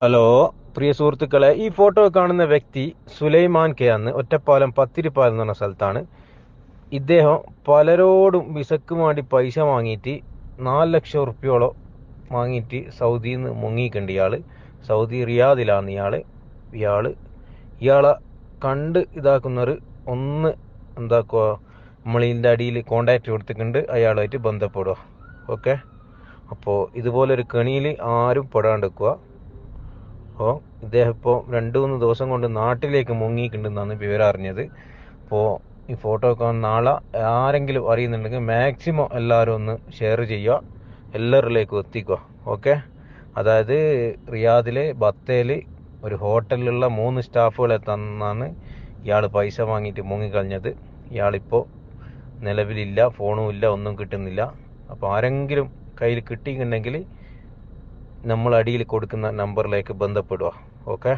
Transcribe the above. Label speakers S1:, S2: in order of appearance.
S1: Hello പ്രിയ സുഹൃത്തുക്കളെ, ഈ photo കാണുന്ന വ്യക്തി സുലൈമാൻ കെ ആണ്. ഒറ്റപ്പാലം പത്തിരിപ്പാലം എന്ന് പറഞ്ഞ സ്ഥലത്താണ്. ഇദ്ദേഹം പലരോടും വിസക്ക് വേണ്ടി പൈസ വാങ്ങിയിട്ട് 4 ലക്ഷം റുപ്യോളം വാങ്ങിയിട്ട് സൗദിയിൽ നിന്ന് മുങ്ങിയിട്ടുണ്ട് ഇയാള്. സൗദി റിയാദിലാണ് ഇയാളെ കണ്ട് ഇതാക്കുന്നവർ ഒന്ന് എന്താക്കുക, നമ്മളിതിൻ്റെ അടിയിൽ കോണ്ടാക്ട് കൊടുത്തിട്ടുണ്ട്, അയാളുമായിട്ട് ബന്ധപ്പെടുക. ഓക്കെ, അപ്പോൾ ഇതുപോലൊരു കെണിയിൽ ആരും പെടാണ്ടിരിക്കുക. അപ്പോൾ ഇദ്ദേഹം ഇപ്പോൾ 2-3 ദിവസം കൊണ്ട് നാട്ടിലേക്ക് മുങ്ങിയിട്ടുണ്ടെന്നാണ് വിവരം അറിഞ്ഞത്. അപ്പോൾ ഈ ഫോട്ടോ ഒക്കെ നാളെ ആരെങ്കിലും അറിയുന്നുണ്ടെങ്കിൽ മാക്സിമം എല്ലാവരും ഒന്ന് ഷെയർ ചെയ്യുക, എല്ലാവരിലേക്കും എത്തിക്കുക. ഓക്കെ, അതായത് റിയാദിലെ ബത്തേൽ ഒരു ഹോട്ടലിലുള്ള 3 സ്റ്റാഫുകളെ തന്നാണ് ഇയാൾ പൈസ വാങ്ങിയിട്ട് മുങ്ങിക്കളഞ്ഞത്. ഇയാളിപ്പോൾ നിലവിലില്ല, ഫോണും ഇല്ല, ഒന്നും കിട്ടുന്നില്ല. അപ്പോൾ ആരെങ്കിലും കയ്യിൽ കിട്ടിയിട്ടുണ്ടെങ്കിൽ നമ്മൾ അടിയിൽ കൊടുക്കുന്ന നമ്പറിലേക്ക് ബന്ധപ്പെടുക. ഓക്കെ.